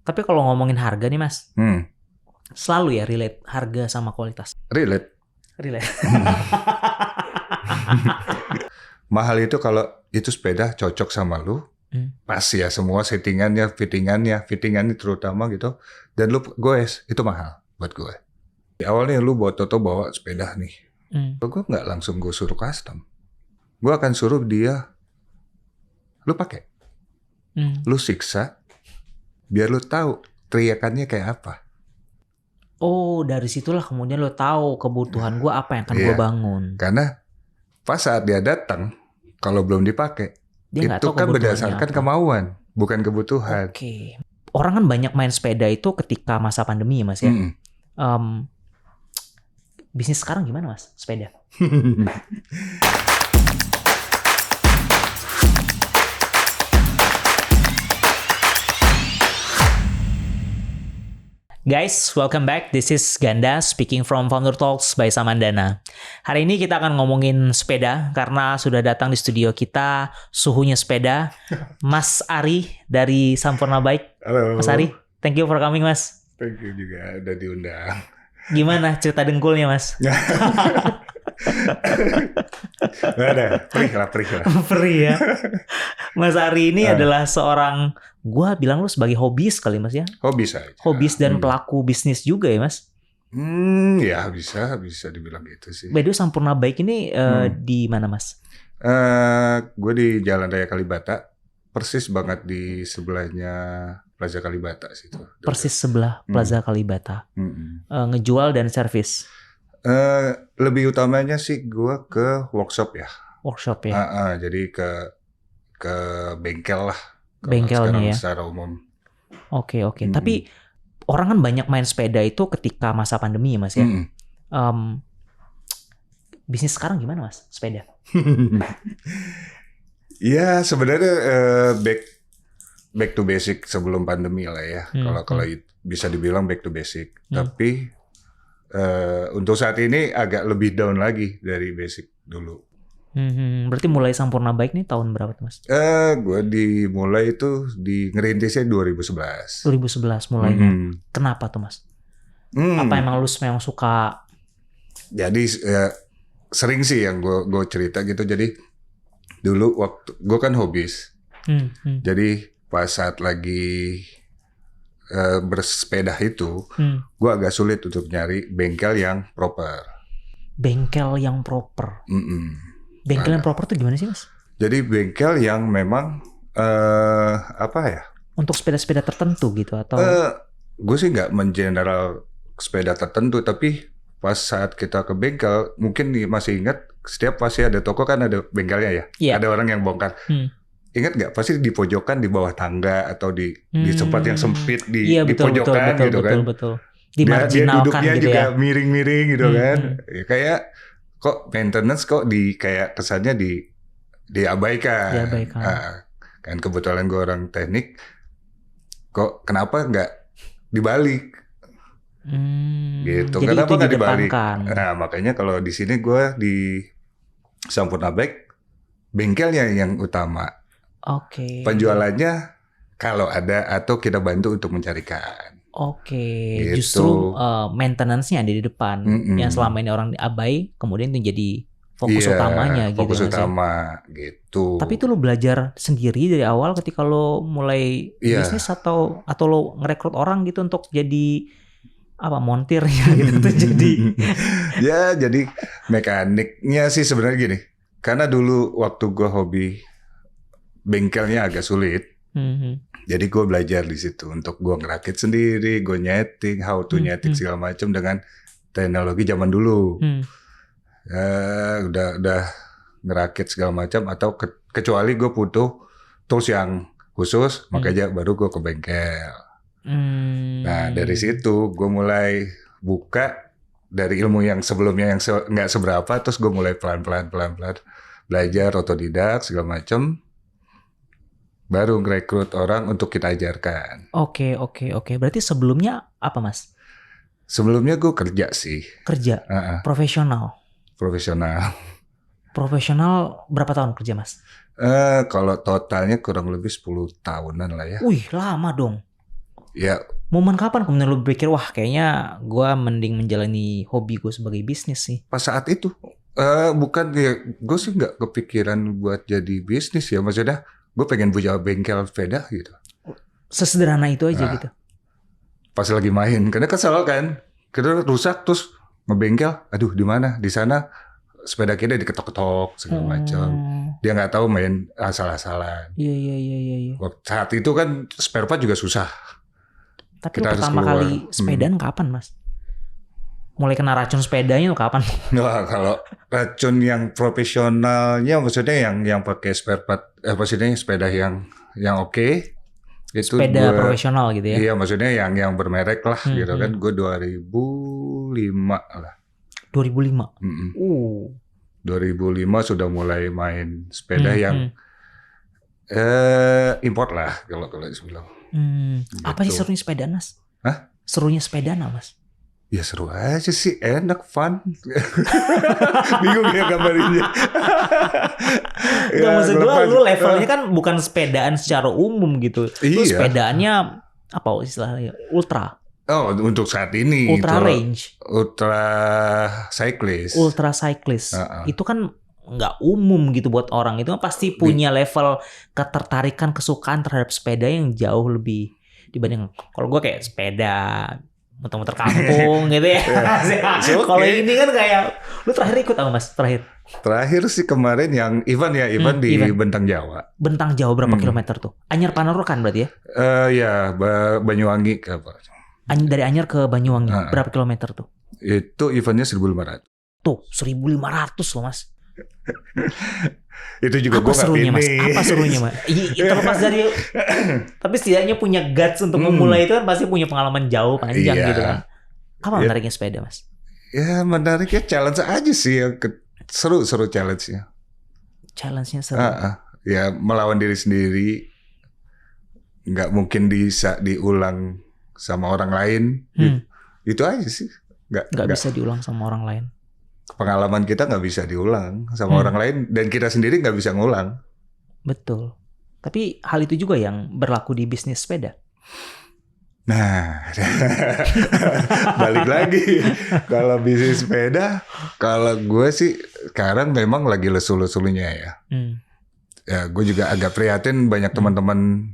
Tapi kalau ngomongin harga nih Mas, Hmm, selalu ya relate harga sama kualitas. relate. Relate. Mahal itu kalau itu sepeda cocok sama lu, pas ya semua settingannya, fittingannya terutama gitu. Dan lu goes, itu mahal buat gue. Di awalnya lu bawa sepeda nih. Gue nggak langsung gue suruh custom. Gue akan suruh dia, lu pakai, lu siksa, biar lu tahu teriakannya kayak apa. Oh, dari situlah kemudian lo tahu kebutuhan gue apa yang akan gue Iya. bangun. Karena pas saat dia datang, kalau belum dipakai, Dia nggak itu tahu kan kebutuhannya berdasarkan apa. kemauan, bukan kebutuhan. Oke. Orang kan banyak main sepeda itu ketika masa pandemi ya Mas ya. Bisnis sekarang gimana Mas sepeda? Guys, welcome back. This is Ganda speaking from Founder Talks by Samandana. Hari ini kita akan ngomongin sepeda karena sudah datang di studio kita suhunya sepeda, Mas Ari dari Sampurna Bike. Halo. Mas Ari, thank you for coming Mas. Thank you juga udah diundang. Gimana cerita dengkulnya Mas? Nggak ada, perih lah. Perih ya. Mas Ari ini adalah seorang, gua bilang lu sebagai hobis kali Mas ya. Hobis aja. Hobis dan pelaku bisnis juga ya Mas. Ya bisa dibilang gitu sih. By the way, Sampurna Bike ini di mana Mas? Gue di Jalan Raya Kalibata, persis banget di sebelahnya Plaza Kalibata situ. Persis sebelah Plaza Kalibata. Ngejual dan servis. Lebih utamanya sih gue ke workshop ya. Workshop ya. Jadi ke bengkel lah. Bengkelnya ya. Secara umum. Oke. Tapi orang kan banyak main sepeda itu ketika masa pandemi ya Mas ya. Bisnis sekarang gimana Mas sepeda? Ya sebenarnya back to basic sebelum pandemi lah ya. Kalau bisa dibilang back to basic. Tapi untuk saat ini agak lebih down lagi dari basic dulu. Berarti mulai Sampurna Bike nih tahun berapa tuh Mas? Gue dimulai itu ngerintisnya 2011. 2011 mulainya. Kenapa tuh Mas? Apa emang lu memang suka? Jadi sering sih yang gue cerita gitu. Jadi dulu waktu gue kan hobis. Jadi pas saat lagi bersepeda itu, gue agak sulit untuk nyari bengkel yang proper. Bengkel yang proper. Bengkel yang proper tuh gimana sih Mas? Jadi bengkel yang memang apa ya? Untuk sepeda-sepeda tertentu gitu atau? Gue sih nggak mengeneral sepeda tertentu, tapi pas saat kita ke bengkel, mungkin masih ingat setiap pasti ada toko kan ada bengkelnya ya. Yeah. Ada orang yang bongkar. Ingat nggak? Pasti di pojokan di bawah tangga atau di tempat yang sempit di pojokan gitu kan. Betul. Dimarginalkan dia duduknya gitu juga ya. miring-miring gitu kan. Ya, kayak kok maintenance kok kayak kesannya diabaikan. Kan kebetulan gue orang teknik. Kok kenapa nggak dibalik? Gitu. Kenapa nggak dibalik? Nah makanya kalau di sini gue di Sampurna Bike bengkelnya yang utama. Oke. Penjualannya kalau ada atau kita bantu untuk mencarikan. Oke. Gitu. Justru maintenance-nya ada di depan. Yang selama ini orang abai, kemudian itu jadi fokus utamanya gitu. Fokus utama gitu. Tapi itu lo belajar sendiri dari awal ketika lo mulai bisnis atau lo ngerekrut orang gitu untuk jadi montirnya gitu tuh jadi. Ya jadi mekaniknya sih sebenarnya gini. Karena dulu waktu gue hobi bengkelnya agak sulit. Jadi gue belajar di situ untuk gue ngerakit sendiri, gue nyeting, how to nyeting segala macam dengan teknologi zaman dulu. Udah ngerakit segala macam atau kecuali gue butuh tools yang khusus, makanya baru gue ke bengkel. Nah dari situ gue mulai buka dari ilmu yang sebelumnya yang nggak seberapa, terus gue mulai pelan-pelan belajar otodidak segala macam. Baru ngerekrut orang untuk kita ajarkan. Oke. Berarti sebelumnya apa Mas? Sebelumnya gue kerja sih. Kerja? Profesional? Profesional berapa tahun kerja Mas? Kalau totalnya kurang lebih 10 tahunan lah ya. Wih lama dong. Ya, Momen kapan kemudian lu berpikir, wah kayaknya gue mending menjalani hobi gue sebagai bisnis sih? pas saat itu bukan ya, gue sih nggak kepikiran buat jadi bisnis ya. Maksudnya gue pengen punya bengkel sepeda gitu. Sesederhana itu aja Nah, gitu. pas lagi main, karena kesel kan, kita rusak terus ngebengkel. Aduh, di mana? Di sana sepeda kita diketok-ketok segala macam. Dia nggak tahu main asal-asalan. Iya. Saat itu kan spare part juga susah. Tapi Kita lu harus pertama keluar. kali sepedaan kapan, Mas? Mulai kena racun sepedanya tuh kapan? Nah, kalau racun yang profesionalnya, maksudnya yang pakai spare part, maksudnya sepeda yang oke, itu Sepeda gue, profesional gitu ya? iya maksudnya yang bermerek lah gitu kan. Hmm. Gue 2005 lah. 2005. 2005 sudah mulai main sepeda yang import lah kalau dibilang. Apa sih Gitu. serunya sepedaan, Mas? Hah? Serunya sepedaan apa, Mas? Ya seru aja sih, enak, fun. Bingung ya gambarinnya. Nggak, maksud gue ngelepas. lu levelnya kan bukan sepedaan secara umum gitu. Lu Iya. sepedaannya apa istilahnya? Ultra. Oh, untuk saat ini. Ultra itu range. Ultra cyclist. Ultra cyclist. Itu kan nggak umum gitu buat orang. Itu kan pasti punya level ketertarikan, kesukaan terhadap sepeda yang jauh lebih dibanding kalau gue kayak sepeda muter-muter kampung gitu ya. Kalau ini kan kayak lu terakhir ikut apa, Mas? Terakhir sih kemarin yang event di event. Bentang Jawa. Bentang Jawa berapa kilometer tuh? Anyar Panarukan berarti ya? Ya, Banyuwangi ke apa? Dari Anyar ke Banyuwangi berapa kilometer tuh? Itu eventnya 1.500. Tuh 1.500 loh, Mas. Itu juga apa gue serunya, Mas? ini. Apa serunya, Mas? Terlepas dari tapi setidaknya punya guts untuk memulai itu kan pasti punya pengalaman jauh panjang gitu kan. Apa menariknya sepeda, Mas? Ya menariknya challenge aja sih, seru challenge-nya. Challenge-nya seru. Ya melawan diri sendiri, nggak mungkin bisa diulang sama orang lain. Itu aja sih. Nggak bisa diulang sama orang lain. Pengalaman kita nggak bisa diulang sama orang lain, dan kita sendiri nggak bisa ngulang. Betul. Tapi hal itu juga yang berlaku di bisnis sepeda. Nah, balik lagi. Kalau bisnis sepeda, kalau gue sih sekarang memang lagi lesu-lesunya ya. Ya, gue juga agak prihatin banyak teman-teman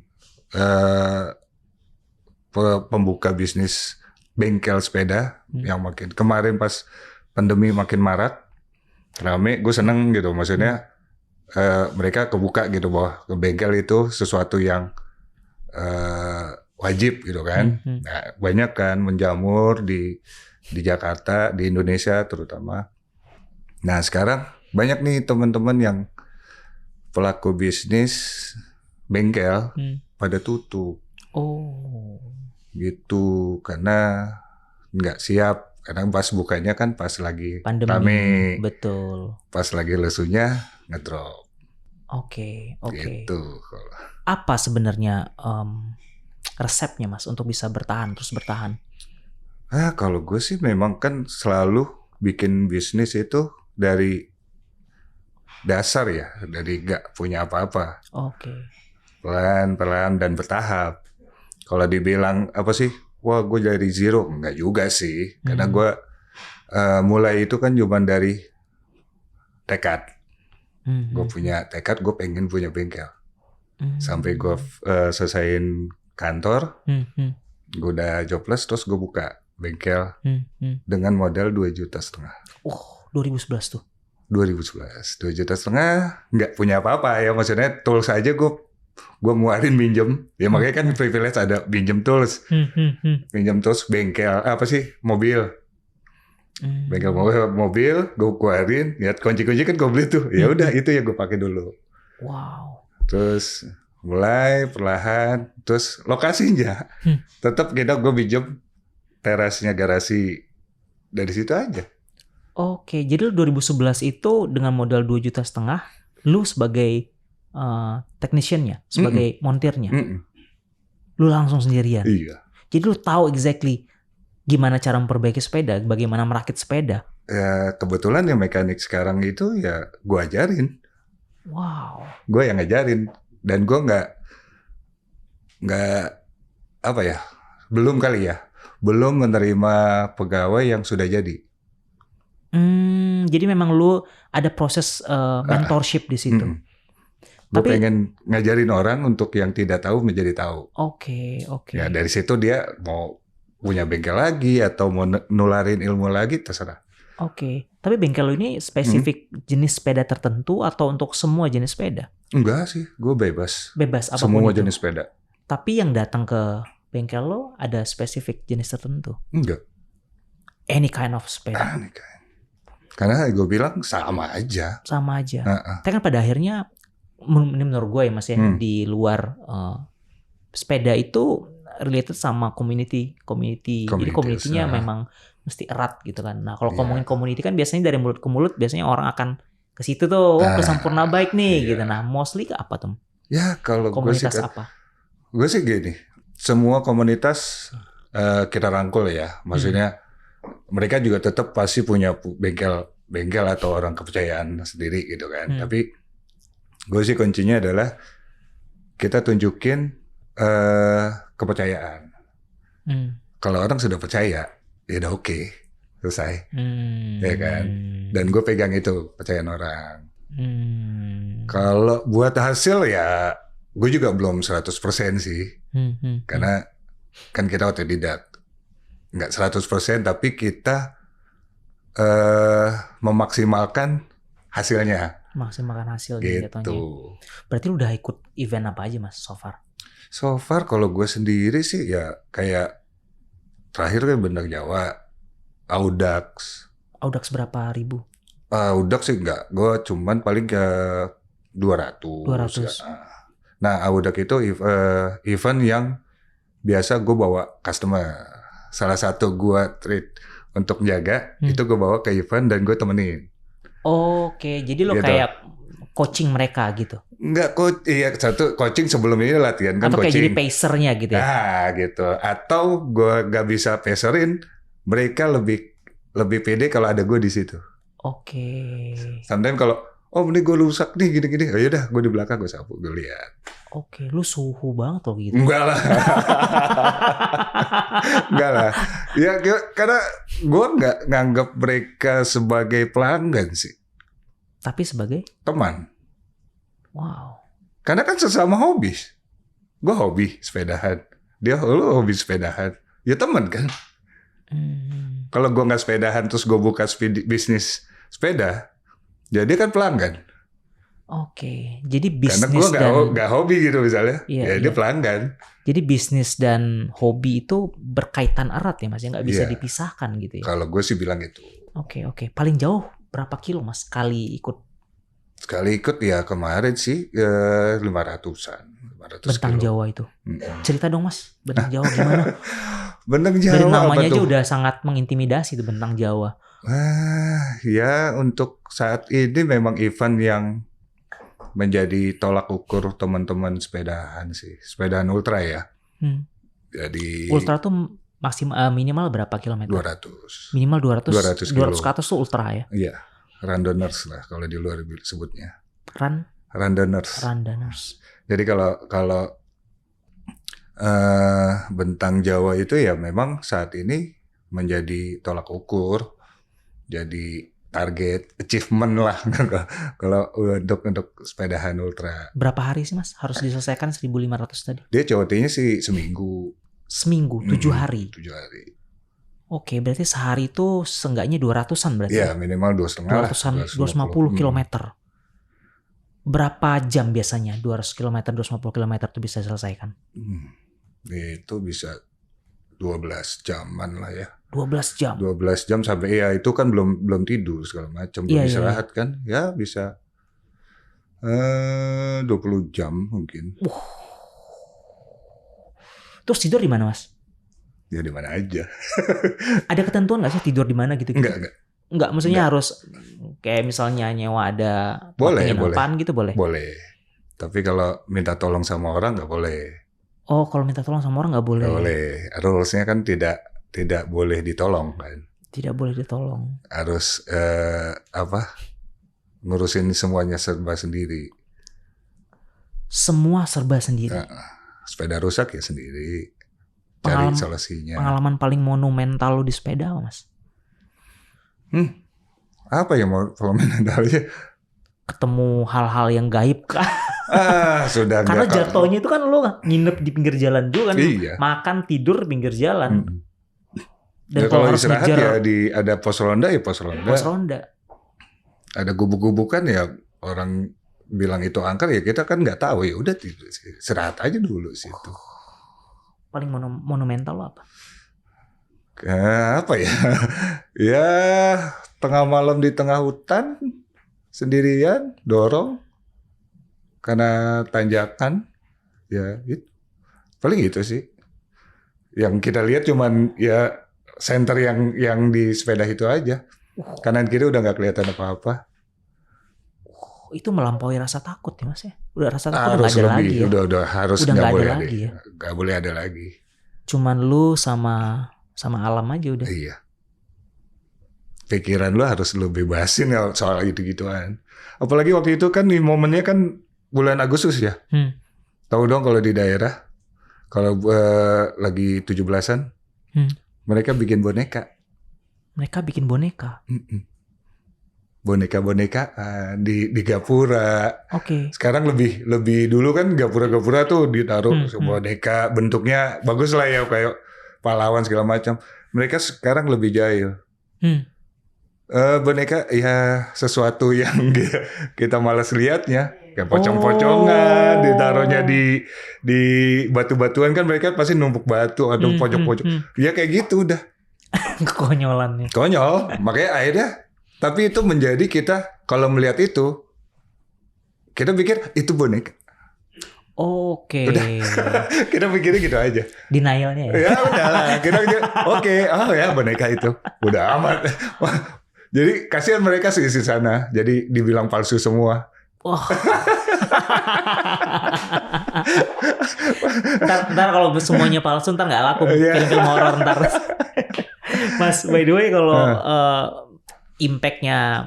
pembuka bisnis bengkel sepeda yang makin kemarin pas pandemi makin marak, rame. Gue seneng gitu, maksudnya mereka kebuka gitu bahwa ke bengkel itu sesuatu yang wajib gitu kan. Nah, banyak kan menjamur di Jakarta, di Indonesia terutama. Nah, sekarang banyak nih teman-teman yang pelaku bisnis bengkel pada tutup. Gitu, karena nggak siap. Karena pas bukanya kan pas lagi pandemi, rame. Betul. Pas lagi lesunya ngedrop. Oke. Gitu. Apa sebenarnya resepnya, Mas, untuk bisa terus bertahan? Kalau gue sih memang kan selalu bikin bisnis itu dari dasar ya, dari nggak punya apa-apa. Pelan-pelan dan bertahap. Kalau dibilang apa sih, wah gue dari zero, enggak juga sih. Karena gue mulai itu kan cuma dari tekad. Gue punya tekad, gue pengen punya bengkel. Sampai gue selesaiin kantor, gue udah jobless, terus gue buka bengkel dengan modal 2,5 juta. 2011 tuh? 2011, 2,5 juta, nggak punya apa-apa ya. Maksudnya tools aja gue muarin minjem. Ya makanya kan privilege ada minjem tools. Minjem tools bengkel, mobil. Bengkel mobil, gue keluarin, lihat kunci-kunci kan gue beli tuh. Ya udah itu yang gue pakai dulu. Wow. Terus mulai perlahan, terus lokasinya tetap gue pinjem terasnya garasi, dari situ aja. Oke, jadi lu 2011 itu dengan modal 2,5 juta, lu sebagai technician-nya, sebagai montirnya, lu langsung sendirian. Iya. Jadi lu tahu exactly gimana cara memperbaiki sepeda, bagaimana merakit sepeda. Ya kebetulan yang mekanik sekarang itu ya gue ajarin. Wow. Gue yang ngajarin, dan gue nggak belum kali ya. Belum menerima pegawai yang sudah jadi. Jadi memang lu ada proses mentorship di situ. Gue Tapi pengen ngajarin orang untuk yang tidak tahu menjadi tahu. oke. Ya dari situ dia mau punya bengkel lagi atau mau nularin ilmu lagi terserah. Oke. Tapi bengkel lu ini spesifik jenis sepeda tertentu atau untuk semua jenis sepeda? Enggak sih, gue bebas. Bebas apapun Semua itu. jenis sepeda. Tapi yang datang ke bengkel lo ada spesifik jenis tertentu? Enggak. Any kind of sepeda? Aneh kan. Karena gue bilang sama aja. Sama aja. Tapi kan pada akhirnya, ini menurut gue ya mas ya, di luar sepeda itu related sama community. Jadi community-nya memang mesti erat gitu kan. Nah kalau ngomongin community kan biasanya dari mulut ke mulut biasanya orang akan ke situ tuh, ke Sampurna Bike nih gitu. Nah mostly ke apa tuh? Ya kalau komunitas apa? Gue sih gini, semua komunitas kita rangkul ya. Maksudnya mereka juga tetap pasti punya bengkel atau orang kepercayaan sendiri gitu kan. Tapi gue sih kuncinya adalah kita tunjukin kepercayaan. Kalau orang sudah percaya, ya udah oke, selesai. Ya kan? Dan gue pegang itu, kepercayaan orang. Kalau buat hasil ya, gue juga belum 100% sih. Karena kan kita otodidak. Nggak 100%, tapi kita memaksimalkan hasilnya. Maksimalkan hasilnya gitu. Jatuhnya. Berarti lu udah ikut event apa aja mas so far? So far kalau gue sendiri sih ya kayak terakhir kan Bentang Jawa, Audax. Audax berapa ribu? Audax sih enggak, gue cuman paling ke 200. Nah Audax itu event yang biasa gue bawa customer. Salah satu gue treat untuk jaga, itu gue bawa ke event dan gue temenin. Oke, jadi lo gitu. Kayak coaching mereka gitu? Enggak, iya satu coaching sebelum ini latihan kan. Atau coaching. Kayak jadi pacernya gitu ya? Gitu. Atau gue gak bisa pacerin, mereka lebih pede kalau ada gue di situ. Oke. Sometimes kalau ini gue rusak nih gini-gini, oh yaudah gue di belakang gue sapu, gue lihat. Oke, lu suhu banget loh gitu. Enggak lah. Enggak lah. Ya karena gue nggak nganggap mereka sebagai pelanggan sih. Tapi sebagai? Teman. Wow. Karena kan sesama hobi. Gue hobi sepedahan. Lu hobi sepedahan. Ya teman kan. Kalau gue nggak sepedahan terus gue buka bisnis sepeda, jadi kan pelanggan. Oke, jadi bisnis karena gue nggak hobi gitu misalnya, dia pelanggan. Jadi bisnis dan hobi itu berkaitan erat ya mas, ya nggak bisa dipisahkan gitu ya. Kalau gue sih bilang itu. Oke, paling jauh berapa kilo mas sekali ikut? Sekali ikut ya kemarin sih 500-an. Bentang kilo. Jawa itu. Cerita dong mas, Bentang Jawa gimana? Bentang Jawa. Dari namanya aja udah sangat mengintimidasi tuh Bentang Jawa. Ya untuk saat ini memang event yang menjadi tolak ukur teman-teman sepedahan sih. Sepedahan ultra ya. Jadi ultra tuh minimal berapa kilometer? 200. Minimal 200 kilo. 200 ke atas tuh ultra ya? Iya. Randonners lah kalau di luar sebutnya. Randonners. Jadi kalau Bentang Jawa itu ya memang saat ini menjadi tolak ukur, jadi target achievement lah kalau untuk sepedahan ultra. Berapa hari sih mas harus diselesaikan 1.500 tadi? Dia COT-nya sih seminggu. 7 hari. 7 hari. Oke, berarti sehari itu seenggaknya 200-an berarti? Iya, minimal 250 kilometer. Berapa jam biasanya 200 km, 250 km itu bisa selesaikan? Itu bisa 12 jaman lah ya. 12 jam? 12 jam sampai ya itu kan belum tidur segala macam. Belum istirahat kan. Ya bisa 20 jam mungkin. Terus tidur di mana mas? Ya di mana aja. Ada ketentuan nggak sih tidur di mana gitu? Enggak, maksudnya harus kayak misalnya nyewa ada penginapan gitu boleh? Boleh. Tapi kalau minta tolong sama orang nggak boleh. Oh, kalau minta tolong sama orang nggak boleh? Nggak boleh. Rules-nya kan tidak boleh ditolong kan. Tidak boleh ditolong. Harus ngurusin semuanya serba sendiri. Semua serba sendiri? Sepeda rusak ya sendiri. cari solusinya. Pengalaman paling monumental lu di sepeda apa, Mas? Apa yang mau monumentalnya? Ketemu hal-hal yang gaib kah? Sudah Karena enggak. jatuhnya itu kan lu nginep di pinggir jalan juga kan. Iya. Makan, tidur di pinggir jalan. Dan Ya, kalau kalau harus istirahat ngejar ya ada pos ronda ya pos ronda. pos ronda. Ada gubuk-gubukan ya orang bilang itu angker ya kita kan nggak tahu ya udah istirahat aja dulu situ. Paling monumental lo apa? Apa ya? Ya tengah malam di tengah hutan sendirian dorong karena tanjakan ya itu paling itu sih. Yang kita lihat cuman ya center yang di sepeda itu aja. Kanan kiri udah nggak kelihatan apa-apa. Itu melampaui rasa takut ya Mas ya. Udah rasa takut Harus nggak ada lebih, lagi ya. udah harus Udah nggak boleh ada lagi ya. Nggak boleh ada lagi. Cuman lu sama alam aja udah. Iya. Pikiran lu harus lu bebasin soal gitu-gituan. Apalagi waktu itu kan momennya kan bulan Agustus ya. Tahu dong kalau di daerah kalau lagi 17-an mereka bikin boneka. Mereka bikin boneka. Boneka-boneka di gapura. Oke. Sekarang lebih dulu kan gapura-gapura tuh ditaruh boneka bentuknya bagus lah ya kayak pahlawan segala macam. Mereka sekarang lebih jahil. Boneka ya sesuatu yang kita malas lihatnya. Kayak pocong-pocongan, ditaruhnya di batu-batuan kan mereka pasti numpuk batu atau pojok-pojok. Ya kayak gitu udah. Kekonyolannya. Konyol, makanya akhirnya. Tapi itu menjadi kita kalau melihat itu, kita pikir itu boneka. Oke. Udah. Kita pikirnya gitu aja. Denialnya ya. Ya udahlah, kita oke, oh ya boneka itu, udah amat. Jadi kasihan mereka sih di sana, jadi dibilang palsu semua. Wah. ntar kalau semuanya palsu ntar nggak laku film-film horor ntar. Mas, by the way kalau impactnya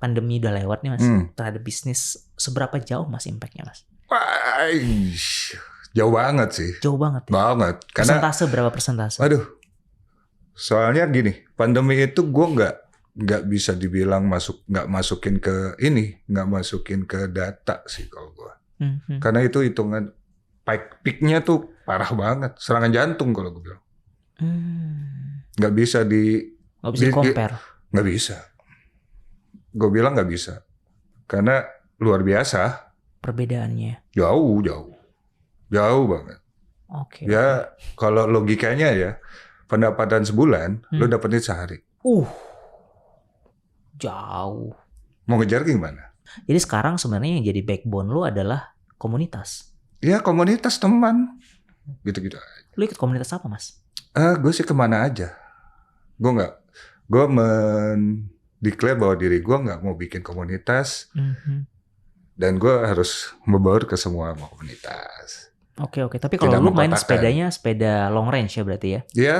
pandemi udah lewat nih Mas terhadap bisnis, seberapa jauh Mas impactnya Mas? Wah, jauh banget sih. Jauh banget ya? Banget. Persentase berapa persentase? Aduh, soalnya gini, pandemi itu gue nggak bisa dibilang nggak masukin ke data sih kalau gue. Karena itu hitungan peak-nya tuh parah banget, serangan jantung kalau gue bilang. Nggak bisa compare. Nggak bisa. Gue bilang nggak bisa. Karena luar biasa. Perbedaannya. Jauh banget. Oke. Ya kalau logikanya ya, pendapatan sebulan, lo dapetin sehari. Jauh. Mau ngejar gimana? Jadi sekarang sebenarnya yang jadi backbone lo adalah komunitas. Ya komunitas teman. Gitu-gitu. Lo ikut komunitas apa Mas? Gue sih kemana aja. Gue mendeklar bahwa diri gue nggak mau bikin komunitas. Dan gue harus membaur ke semua komunitas. Oke. Tapi kalau lu main sepedanya sepeda long range ya berarti ya? Iya,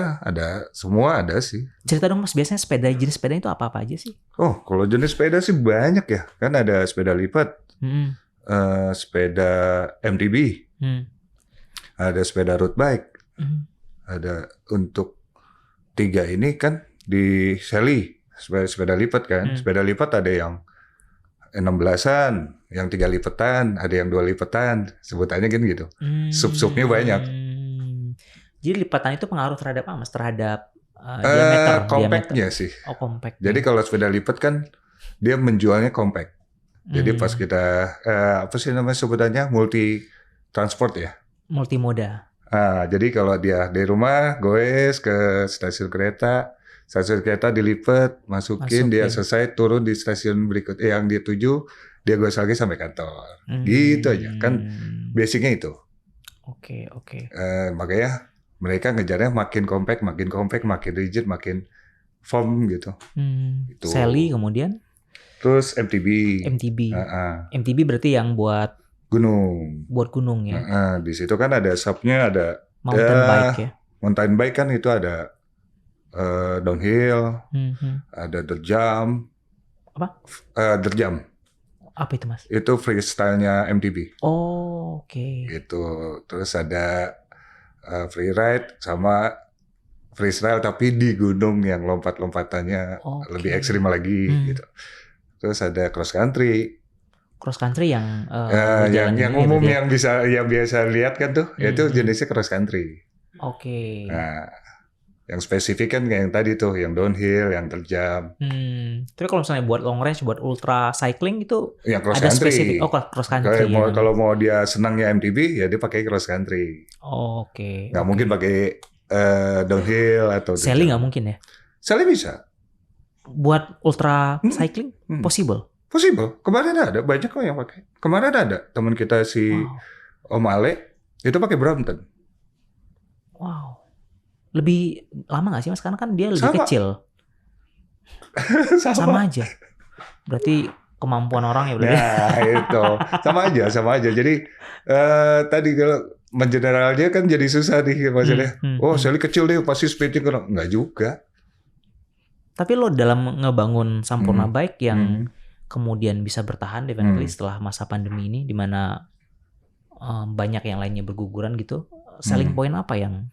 semua ada sih. Cerita dong Mas, biasanya jenis sepeda itu apa-apa aja sih? Oh, kalau jenis sepeda sih banyak ya. Kan ada sepeda lipat, sepeda MTB, ada sepeda road bike, ada untuk 3 ini kan di Sally, sepeda lipat kan. Sepeda lipat ada yang 16-an, yang 3 lipatan, ada yang 2 lipatan, sebutannya kan gitu. Sub-subnya banyak. Jadi lipatan itu pengaruh terhadap apa Mas? Terhadap diameter? Compactnya sih. Oh, compact. Jadi kalau sepeda lipat kan dia menjualnya compact. Jadi pas kita apa sih namanya sebutannya multi transport ya? Multimoda. Jadi kalau dia dari rumah goes ke stasiun kereta dilipat, masukin, dia selesai turun di stasiun berikut yang dia tuju, dia goes lagi sampai kantor. Gitu aja. Kan basicnya itu. Oke. Makanya mereka ngejarnya makin compact, makin rigid, makin firm gitu. Itu. Sally kemudian? Terus MTB. MTB berarti yang buat gunung. Buat gunung ya. Di situ kan ada subnya, ada mountain bike ya. Mountain bike kan itu ada downhill, ada derjam. Apa? Derjam. Apa itu Mas? Itu freestyle-nya MTB. Oh, oke. Gitu. Terus ada freeride sama freestyle tapi di gunung yang lompat-lompatannya lebih ekstrim lagi gitu. Terus ada cross country. Cross country yang yang umum yang biasa lihat kan tuh, itu jenisnya cross country. Oke. Nah, yang spesifik kan kayak yang tadi tuh, yang downhill, yang terjam. Tapi kalau misalnya buat long range, buat ultra cycling itu yang cross ada country. spesifik. Oh, cross country. Kalau mau dia senangnya MTB, ya dia pakai cross country. Oke. Nggak mungkin pakai downhill atau sailing nggak mungkin ya? Sailing bisa. Buat ultra cycling possible. Possible. Kemarin ada banyak kok yang pakai. Kemarin ada teman kita si Om Ale itu pakai Brompton. Wow. Lebih lama nggak sih Mas? Karena kan dia lebih kecil. Sama aja. Berarti kemampuan orang ya berarti. Nah itu sama aja. Jadi tadi kalau mengeneralnya kan jadi susah nih maksudnya. Sailing kecil deh pasti speednya kurang. Nggak juga. Tapi lo dalam ngebangun Sampurna Bike yang kemudian bisa bertahan definitely setelah masa pandemi ini, di mana banyak yang lainnya berguguran gitu. Selling point apa yang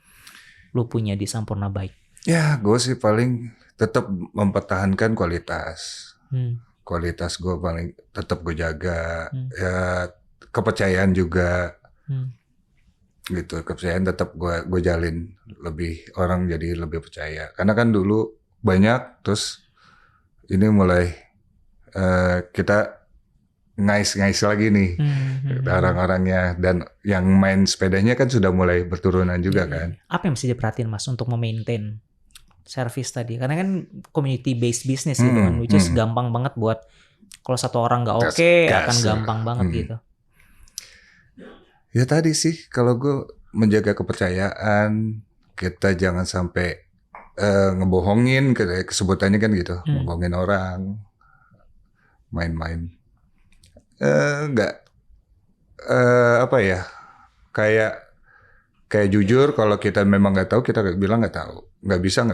lo punya di Sampurna Bike? Ya, gue sih paling tetap mempertahankan kualitas. Kualitas gue paling tetap gue jaga. Ya, kepercayaan juga. Gitu, kepercayaan tetap gue jalin, lebih orang jadi lebih percaya. Karena kan dulu banyak, terus ini mulai kita ngais lagi nih orang-orangnya, dan yang main sepedanya kan sudah mulai berturunan juga kan. Apa yang mesti diperhatiin Mas untuk memaintain service tadi? Karena kan community based business gitu kan, which is gampang banget buat kalau satu orang nggak oke akan gampang banget gitu. Ya tadi sih kalau gue menjaga kepercayaan, kita jangan sampai ngebohongin, kesebutannya kan gitu, ngebohongin orang, main-main, apa ya, kayak jujur. Kalau kita memang nggak tahu, kita bilang nggak tahu, nggak bisa.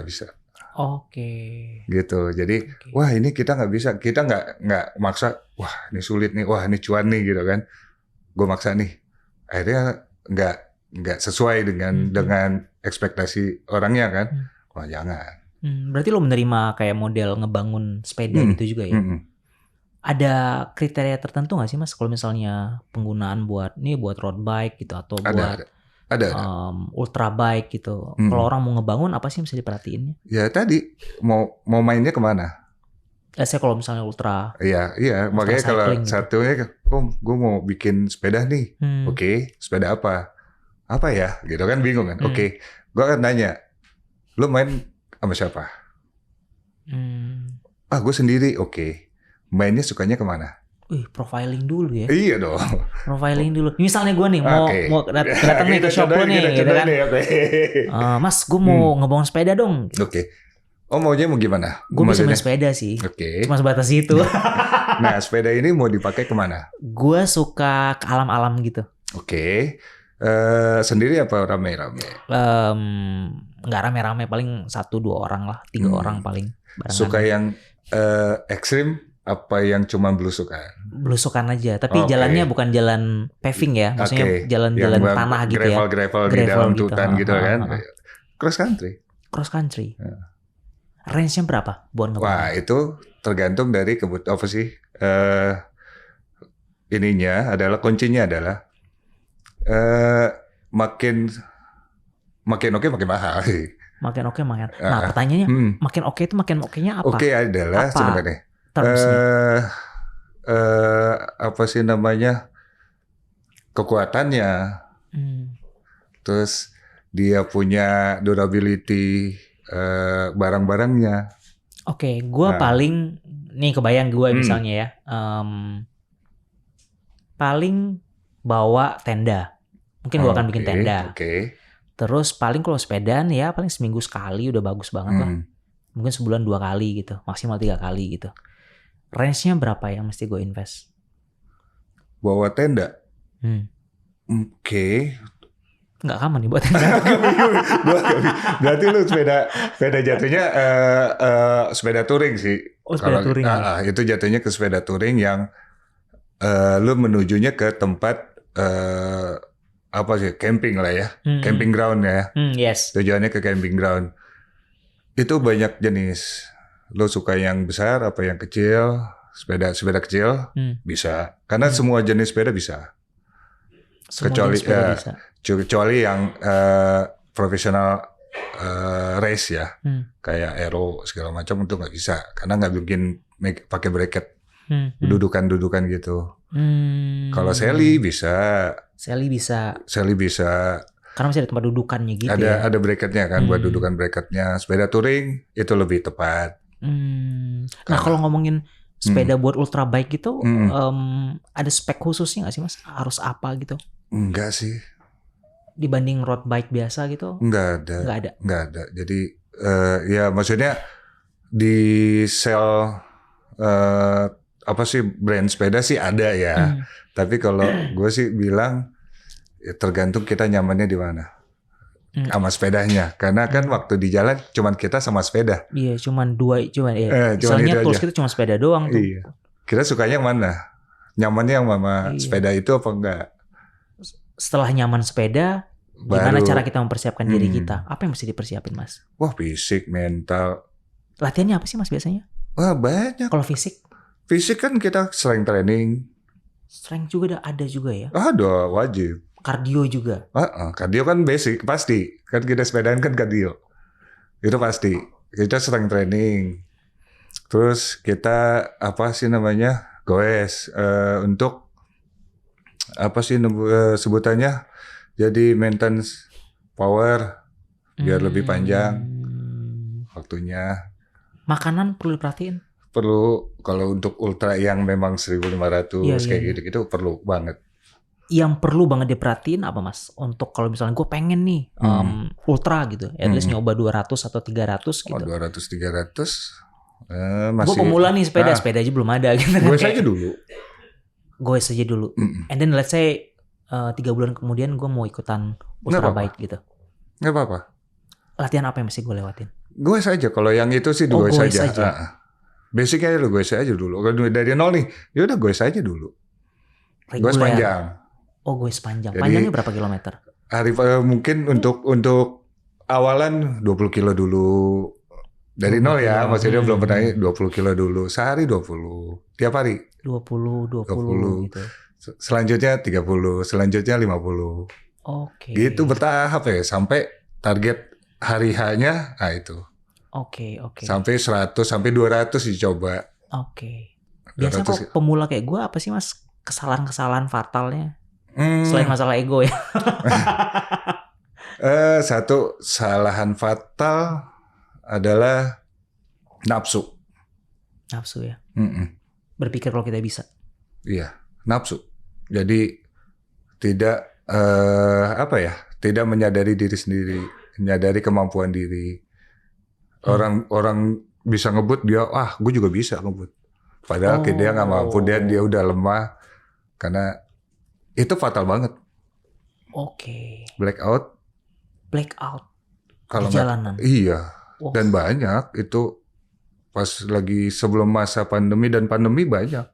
Oke. Gitu. Jadi, wah ini kita nggak bisa, kita nggak maksa. Wah ini sulit nih, wah ini cuan nih gitu kan. Gue maksa nih, akhirnya nggak sesuai dengan ekspektasi orangnya kan. Wah jangan. Berarti lo menerima kayak model ngebangun sepeda gitu juga ya? Ada kriteria tertentu nggak sih Mas kalau misalnya penggunaan buat road bike gitu atau buat ultra bike gitu? Kalau orang mau ngebangun apa sih yang bisa diperhatiin? Ya tadi mau mainnya kemana? Saya kalau misalnya ultra. Iya makanya kalau satunya, gue mau bikin sepeda nih. Oke, sepeda apa ya? Gitu kan bingung kan? Oke, gue akan nanya, lo main sama siapa? Gue sendiri. Oke. Mainnya sukanya kemana? Profiling dulu ya. Iya dong. Profiling dulu. Misalnya gue nih mau datang nih ke shop lo nih, gitu kan. Mas, gue mau ngebangun sepeda dong. Oke. Maunya mau gimana? Gue bisa main sepeda sih. Oke. Cuma sebatas itu. Nah, sepeda ini mau dipakai kemana? Gue suka ke alam-alam gitu. Oke. Sendiri apa rame-rame? Nggak rame-rame, paling 1-2 orang lah, 3 orang paling. Barengan. Suka yang ekstrim? Apa yang cuma belusukan? Belusukan aja, tapi jalannya bukan jalan paving ya, maksudnya jalan-jalan tanah gitu ya. Gravel di dalam hutan gitu kan. Cross country. Cross country. Range-nya berapa buat ngebangun? Wah, itu tergantung dari kebutuhan apa sih? Kuncinya adalah makin oke makin mahal sih. Makin oke makin. Nah, pertanyaannya makin oke itu makin oke-nya apa? Oke adalah sebenarnya apa sih namanya, kekuatannya, terus dia punya durability barang-barangnya. Oke, gue paling nih kebayang gue misalnya ya, paling bawa tenda, mungkin gue akan bikin tenda. Terus paling kalau sepedaan ya paling seminggu sekali udah bagus banget lah, mungkin sebulan 2 kali gitu, maksimal 3 kali gitu. Range-nya berapa yang mesti gue invest? Bawa tenda? Oke. Nggak aman nih buat tenda. Berarti lu sepeda jatuhnya sepeda touring sih. Sepeda touring. Itu jatuhnya ke sepeda touring yang lu menujunya ke tempat apa sih, camping lah ya, camping ground ya. Yes. Tujuannya ke camping ground. Itu banyak jenis. Lo suka yang besar apa yang kecil? Sepeda kecil bisa. Karena semua jenis sepeda bisa. Kecuali yang profesional race ya, kayak aero segala macam itu nggak bisa. Karena nggak bikin pakai bracket. Dudukan gitu. Kalau Sally bisa. Karena masih ada tempat dudukannya gitu. Ada bracketnya kan buat dudukan bracketnya. Sepeda touring itu lebih tepat. Nah kalau ngomongin sepeda buat ultra bike gitu, ada spek khususnya nggak sih Mas? Harus apa gitu? Enggak sih. Dibanding road bike biasa gitu? Enggak ada. Jadi ya maksudnya di sel apa sih brand sepeda sih ada ya. Tapi kalau gue sih bilang ya tergantung kita nyamannya di mana sama sepedanya. Karena kan waktu di jalan cuman kita sama sepeda. Iya, soalnya tools kita cuma sepeda doang tuh. Iya. Kita sukanya yang mana? Nyamannya yang sama sepeda itu apa enggak? Setelah nyaman sepeda, gimana cara kita mempersiapkan diri kita? Apa yang mesti dipersiapin Mas? Wah, fisik, mental. Latihannya apa sih Mas biasanya? Wah, banyak. Kalau fisik? Fisik kan kita strength training. Strength juga ada juga ya? Ada, wajib. Kardio juga? Kardio kan basic, pasti. Kan kita sepedaan kan kardio. Itu pasti. Kita strength training. Terus kita, apa sih namanya, goes. Untuk, apa sih sebutannya, jadi maintenance power. Biar lebih panjang waktunya. Makanan perlu diperhatiin? Perlu, kalau untuk ultra yang memang 1500 kayak gitu-gitu perlu banget. Yang perlu banget diperhatiin apa Mas? Untuk kalau misalnya gue pengen nih ultra gitu, at least nyoba 200 atau 300 gitu. 200-300 masih. Gue pemula nih sepeda aja belum ada gitu. Gue saja dulu. And then let's say 3 bulan kemudian gue mau ikutan ultra bike gitu. Nggak apa-apa. Latihan apa yang mesti gue lewatin? Gue saja, kalau yang itu sih gue saja. Basicnya lu gue saja dulu. Kalau dari nol nih, ya udah gue saja dulu. Gue sepanjang. Gue sepanjang. Panjangnya berapa kilometer? Mungkin untuk awalan 20 kilo dulu. Dari nol ya, maksudnya belum pernah 20 kilo dulu. Sehari 20. Tiap hari. 20 gitu. Selanjutnya 30, selanjutnya 50. Oke. Gitu bertahap ya, sampai target hari H-nya, itu. Oke. Sampai 100, sampai 200 dicoba. Oke. Biasa kok pemula kayak gue apa sih Mas kesalahan-kesalahan fatalnya? Selain masalah ego ya. Satu kesalahan fatal adalah nafsu. Nafsu ya. Berpikir kalau kita bisa. Iya, nafsu. Jadi tidak tidak menyadari diri sendiri, menyadari kemampuan diri. Orang bisa ngebut, dia gue juga bisa ngebut. Padahal dia nggak mampu, dia udah lemah. Karena itu fatal banget. Oke. Blackout. Kalau di jalanan. Iya. Dan banyak itu pas lagi sebelum masa pandemi dan pandemi banyak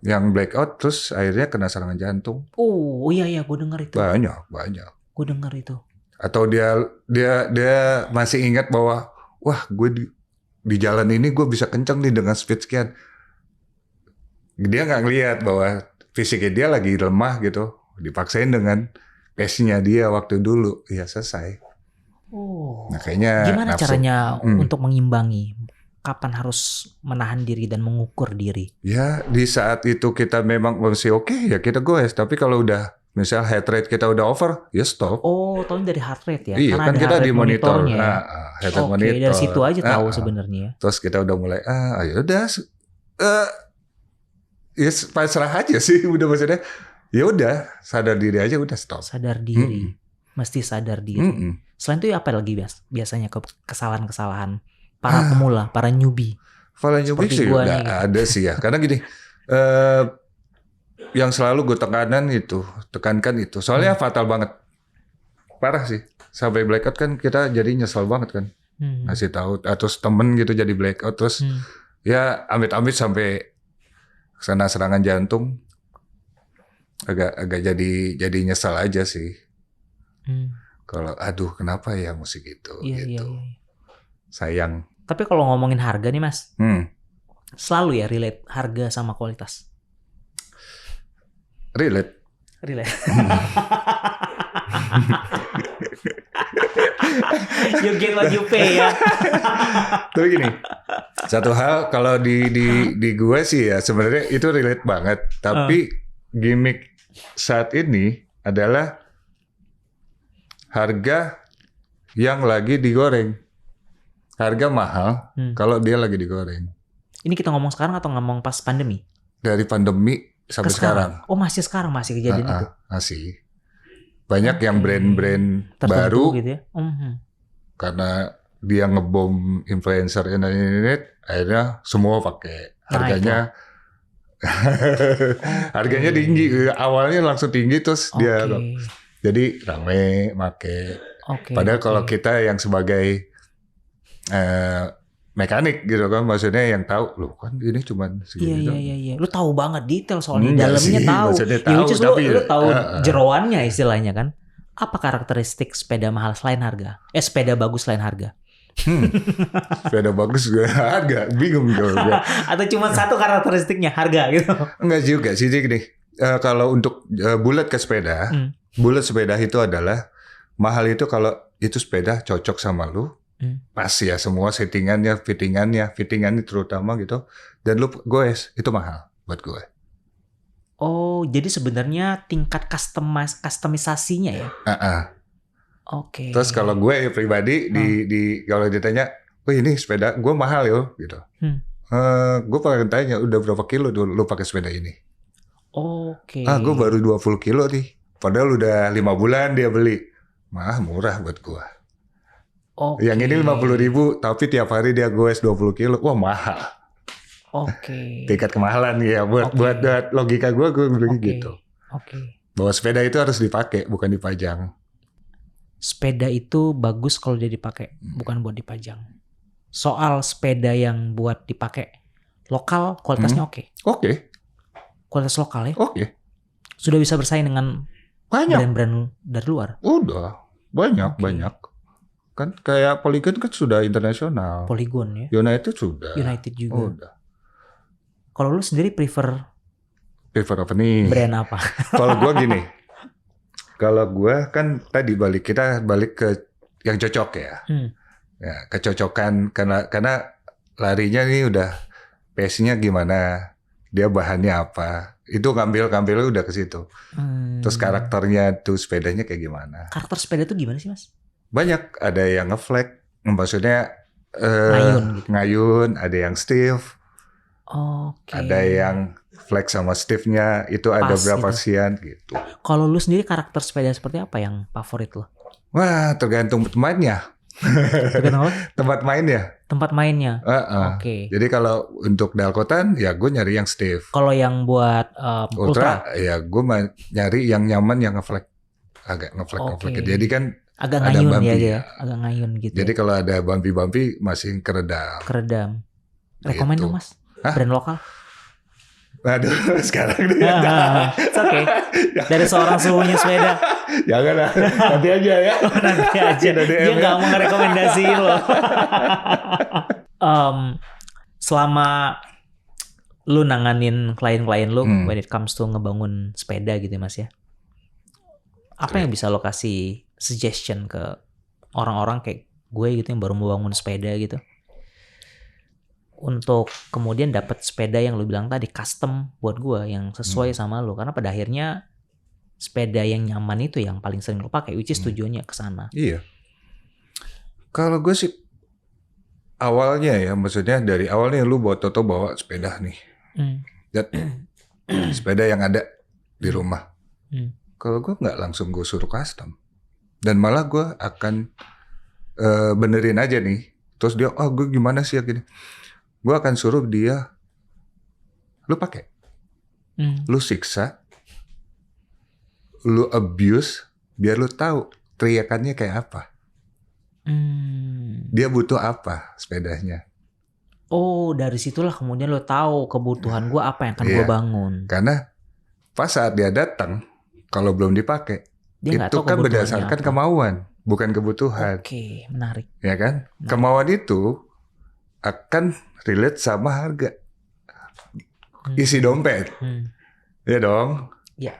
yang blackout terus akhirnya kena serangan jantung. Oh iya, gue dengar itu. Banyak. Gue dengar itu. Atau dia masih ingat bahwa gue di jalan ini gue bisa kencang nih dengan speed sekian. Dia nggak ngelihat bahwa fisiknya dia lagi lemah gitu. Dipaksain dengan pace-nya dia waktu dulu. Ya selesai. Nah, kayaknya gimana caranya untuk mengimbangi? Kapan harus menahan diri dan mengukur diri? Ya di saat itu kita memang masih oke, ya kita goes. Tapi kalau udah misal heart rate kita udah over, ya stop. Tahun dari heart rate ya? Iya, kan kita di monitor. Heart rate monitor. Dari situ aja tahu sebenarnya. Terus kita udah mulai, ya udah, ya pasrah aja sih, udah maksudnya. Ya udah, sadar diri aja, udah stop. Sadar diri, mesti sadar diri. Selain itu apa lagi biasanya kesalahan-kesalahan para pemula, para newbie? Para newbie sih udah gitu. Ada sih ya, karena gini. Yang selalu gue tekankan itu. Soalnya fatal banget. Parah sih. Sampai blackout kan kita jadi nyesel banget kan. Ngasih tahu atau temen gitu jadi blackout terus ya amit-amit sampai kena serangan jantung. agak jadi nyesal aja sih. Kalau aduh kenapa ya mesti gitu Iya. Sayang. Tapi kalau ngomongin harga nih Mas, selalu ya relate harga sama kualitas. Relate. You get what you pay ya. Tapi gini, satu hal kalau di gue sih ya sebenarnya itu relate banget. Tapi gimmick saat ini adalah harga yang lagi digoreng. Harga mahal kalau dia lagi digoreng. Ini kita ngomong sekarang atau ngomong pas pandemi? Dari pandemi sampai sekarang. Oh masih sekarang masih kejadian itu? Masih. Banyak yang brand-brand baru gitu ya? Karena dia ngebom influencer internet, akhirnya semua pakai. Harganya harganya tinggi. Awalnya langsung tinggi terus dia jadi rame make. Padahal kalau kita yang sebagai mekanik gitu kan, maksudnya yang tahu loh kan ini cuma segini. Iya. Lu tahu banget detail soalnya dalamnya tahu. Lu tahu jeroannya istilahnya kan. Apa karakteristik sepeda mahal selain harga? Sepeda bagus selain harga? Sepeda bagus juga harga, bingung juga. Atau cuma satu karakteristiknya harga gitu? Enggak juga sih nih. Kalau untuk bulat ke sepeda, bulat sepeda itu adalah mahal itu kalau itu sepeda cocok sama lu. Pas ya semua settingannya, fittingannya terutama gitu. Dan lu goes, itu mahal buat gue. Oh, jadi sebenarnya tingkat customisasinya ya? Terus kalau gue pribadi kalau ditanya, "Oh, ini sepeda gue mahal yo," gitu. Gue pengen tanya, "Udah berapa kilo dulu lu pakai sepeda ini?" Gue baru 20 kilo nih. Padahal udah 5 bulan dia beli. Murah buat gue. Yang ini 50.000 tapi tiap hari dia goes 20 kilo. Wah, mahal. Tingkat kemahalan ya buat logika gue bilang gitu. Bahwa sepeda itu harus dipakai, bukan dipajang. Sepeda itu bagus kalau dia dipakai, bukan buat dipajang. Soal sepeda yang buat dipakai lokal, kualitasnya oke. Kualitas lokal ya? Sudah bisa bersaing dengan brand-brand dari luar? Udah, banyak. Kan kayak Polygon kan sudah internasional. Polygon ya? United sudah. United juga. Udah. Kalau lu sendiri prefer apa nih? Brand apa? Kalau gue gini. Kalau gue kan tadi kita balik ke yang cocok ya. Ya, kecocokan karena larinya nih udah pace-nya gimana, dia bahannya apa. Itu ngambil udah ke situ. Terus karakternya tuh sepedanya kayak gimana? Karakter sepeda tuh gimana sih, Mas? Banyak, ada yang ngeflag, maksudnya ngayun, ada yang stiff. Ada yang flex sama stiffnya, itu ada berapa sian gitu. Kalau lu sendiri karakter sepeda seperti apa yang favorit lo? Wah, tergantung mainnya. Tempat mainnya. Jadi kalau untuk dalkotan ya gue nyari yang stiff. Kalau yang buat ultra ya gue nyari yang nyaman, yang ngeflag, agak ngeflag. Jadi kan agak ngayun ya, agak ngayun gitu. Jadi kalau ada bumpy masih keredam. Rekomen dong Mas, brand lokal. Aduh, sekarang deh. Oke. Dari seorang suhunya sepeda. Jangan lah, nanti aja ya. Nanti aja. Dia nggak mau ngerekomendasiin loh. Selama lu nanganin klien-klien lu, when it comes to ngebangun sepeda gitu ya Mas ya. Apa yang bisa lo kasih suggestion ke orang-orang kayak gue gitu yang baru mau bangun sepeda gitu? Untuk kemudian dapat sepeda yang lu bilang tadi custom buat gue yang sesuai sama lu, karena pada akhirnya sepeda yang nyaman itu yang paling sering lu pakai, which is tujuannya ke sana. Iya. Kalau gue sih awalnya ya, maksudnya dari awalnya lu bawa sepeda nih. Sepeda yang ada di rumah. Kalau gue nggak langsung gue suruh custom, dan malah gue akan benerin aja nih. Terus dia, gue gimana sih ya gini. Gue akan suruh dia, lu pakai, lu siksa, lu abuse, biar lu tahu teriakannya kayak apa. Dia butuh apa sepedanya. Oh, dari situlah kemudian lu tahu kebutuhan gue apa yang akan gue bangun. Karena Pas saat dia datang, kalau belum dipakai, Dia nggak itu tahu kan kebutuhannya berdasarkan apa. kemauan, bukan kebutuhan. Oke, menarik. Ya kan? Nah. Kemauan itu akan relate sama harga. Isi dompet. Ya dong. Ya.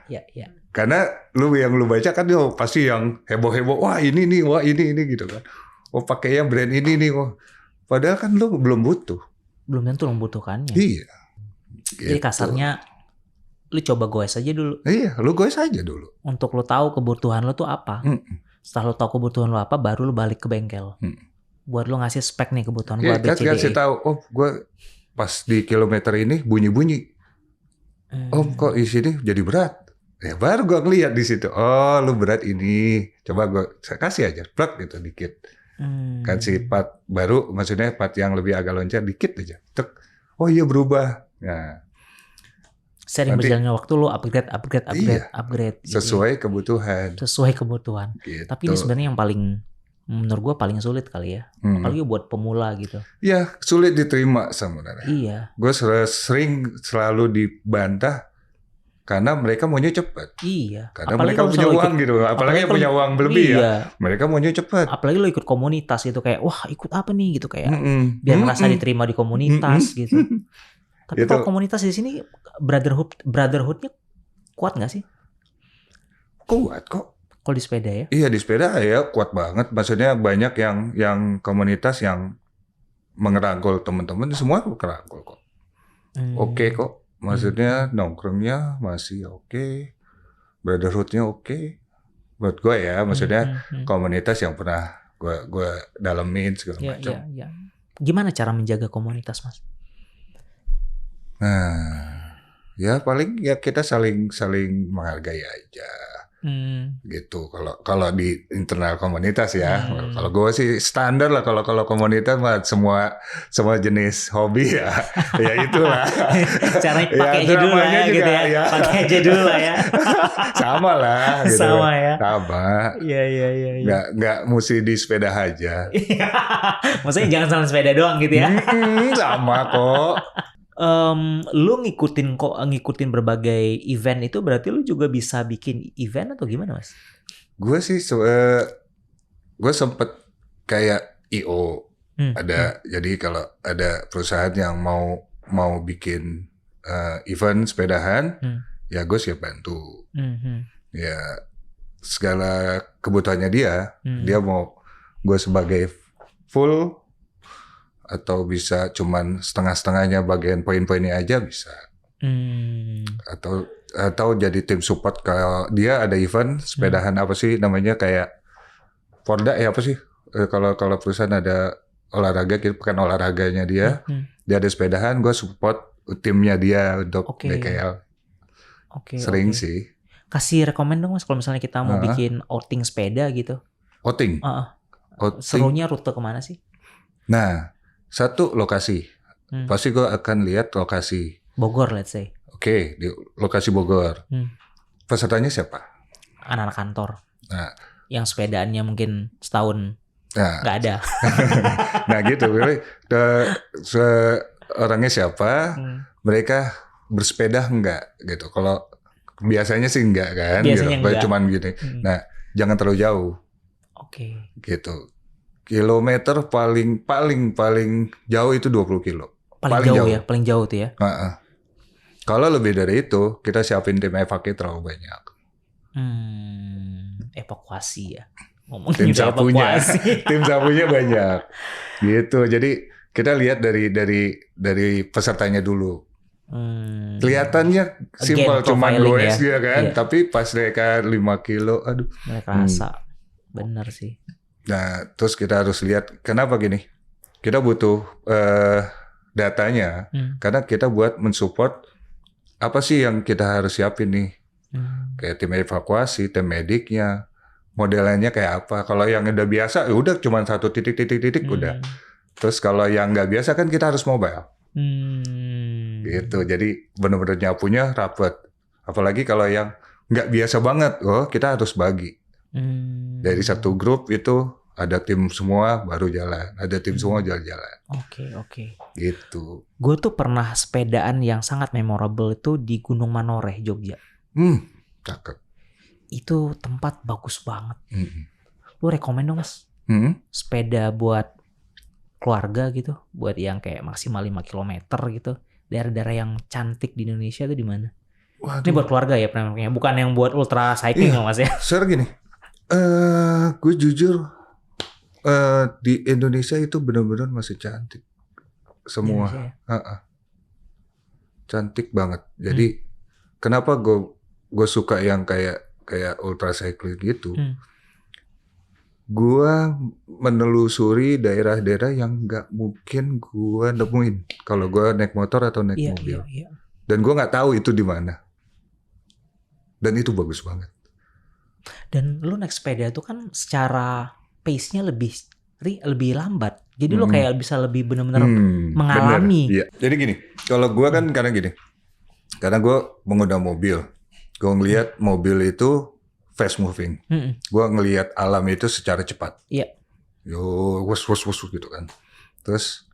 Karena yang lu baca kan pasti yang heboh-heboh. Wah ini nih, wah ini gitu kan. Oh pakai yang brand ini nih. Oh. Padahal kan lu belum butuh. Belum tentu membutuhkannya. Iya. Jadi kasarnya lu coba goes aja dulu. Iya, lu goes aja dulu. Untuk lu tahu kebutuhan lu tuh apa. Setelah lu tahu kebutuhan lu apa, baru lu balik ke bengkel. Buat lu ngasih spek nih kebutuhan gua ABCDE. Kasih tahu, oh gua pas di kilometer ini bunyi-bunyi. Oh kok isi ini jadi berat. Ya baru gua ngeliat di situ. Oh lu berat ini. Coba gua kasih aja plug gitu dikit. Kasih part baru, maksudnya part yang lebih agak loncat dikit aja. Tek. Oh iya berubah. Nah. Sering berjalannya waktu lu upgrade. Sesuai kebutuhan. Gitu. Tapi ini sebenarnya yang paling, menurut gue paling sulit kali ya. Apalagi buat pemula gitu. Iya, sulit diterima sebenarnya. Iya. Gue selalu dibantah karena mereka maunya cepat. Iya. Karena mereka punya uang gitu. Apalagi yang punya uang berlebih ya. Mereka maunya cepat. Apalagi lo ikut komunitas gitu kayak, wah ikut apa nih gitu kayak. Biar ngerasa diterima di komunitas gitu. Tapi kalau komunitas di sini brotherhoodnya kuat nggak sih? Kuat kok. Kalau di sepeda ya? Iya di sepeda ya kuat banget. Maksudnya banyak yang komunitas yang mengerangkul teman-teman, semua kerangkul kok. Oke kok. Maksudnya nongkrongnya masih oke. Brotherhoodnya oke. Buat gue ya, maksudnya komunitas yang pernah gue dalemin segala macam. Iya. Gimana cara menjaga komunitas, Mas? Nah, ya paling ya kita saling menghargai aja, gitu. Kalau di internal komunitas ya, kalau gue sih standar lah. Kalau komunitas mah semua jenis hobi ya, ya itulah. Caranya pakai aja dulu ya, gitu ya. Pakai aja dulu lah ya. Sama lah, gitu. Sama ya. Sama. Iya. Nggak mesti di sepeda aja. Maksudnya jangan sama sepeda doang gitu ya. Sama kok. Lu ngikutin berbagai event itu berarti lu juga bisa bikin event atau gimana, Mas? Gue sih gue sempet kayak IO ada. Jadi kalau ada perusahaan yang mau bikin event sepedahan, ya gue siap bantu. Ya segala kebutuhannya dia mau gue sebagai full atau bisa cuman setengah-setengahnya bagian poin-poinnya aja bisa. Atau jadi tim support kalau dia ada event sepedahan apa sih namanya kayak Porda ya apa sih? Kalau perusahaan ada olahraga, kita bukan olahraganya dia ada sepedahan, gue support timnya dia untuk BKL. Sering sih. Kasih rekomend dong, Mas, kalau misalnya kita mau bikin outing sepeda gitu. Outing? Serunya rute kemana sih? Nah, satu lokasi. Pasti gue akan lihat lokasi. Bogor, let's say. Oke, di lokasi Bogor. Pesertanya siapa? Anak-anak kantor. Nah, yang sepedaannya mungkin setahun nggak ada. Nah gitu. Orangnya siapa? Mereka bersepeda enggak gitu. Kalau biasanya sih enggak kan. Biasanya gitu. enggak. Cuman gini. Nah, jangan terlalu jauh. Oke. Gitu. Kilometer paling jauh itu 20 kilo. Paling jauh ya, paling jauh tuh ya. Kalau lebih dari itu, kita siapin tim evakuasi terlalu banyak. Evakuasi ya. Ngomongin tim sapunya, evakuasi. Tim sapunya banyak. Gitu. Jadi kita lihat dari pesertanya dulu. Kelihatannya simpel cuma goes ya kan, tapi pas mereka 5 kilo, aduh. Mereka rasa. Bener sih. Nah, terus kita harus lihat kenapa gini. Kita butuh datanya karena kita buat mensupport apa sih yang kita harus siapin nih. Kayak tim evakuasi, tim mediknya, modelannya kayak apa. Kalau yang udah biasa, ya udah cuma satu titik udah. Terus kalau yang nggak biasa kan kita harus mobile. Gitu. Jadi benar-benar nyapunya rapet. Apalagi kalau yang nggak biasa banget, kita harus bagi. Dari satu grup itu ada tim semua baru jalan, ada tim semua jalan-jalan. Oke. Gitu. Gue tuh pernah sepedaan yang sangat memorable itu di Gunung Manoreh, Jogja. Cakep. Itu tempat bagus banget. Mm-mm. Lu rekomen dong Mas, sepeda buat keluarga gitu, buat yang kayak maksimal 5 kilometer gitu. Daerah-daerah yang cantik di Indonesia tuh di mana? Ini buat keluarga ya premiumnya, bukan yang buat ultra cycling loh Mas ya. Sekarang gini, gue jujur di Indonesia itu benar-benar masih cantik semua. Indonesia, Cantik banget. Jadi kenapa gue suka yang kayak ultra cycling gitu? Gue menelusuri daerah-daerah yang nggak mungkin gue nemuin kalau gue naik motor atau naik mobil. Dan gue nggak tahu itu di mana. Dan itu bagus banget. Dan lu naik sepeda itu kan secara pace-nya lebih lambat. Jadi lu kayak bisa lebih benar-benar mengalami. Iya. Jadi gini, kalau gue kan karena gue mengendarai mobil, gue ngelihat mobil itu fast moving. Gue ngelihat alam itu secara cepat. Iya. Yo, wus gitu kan. Terus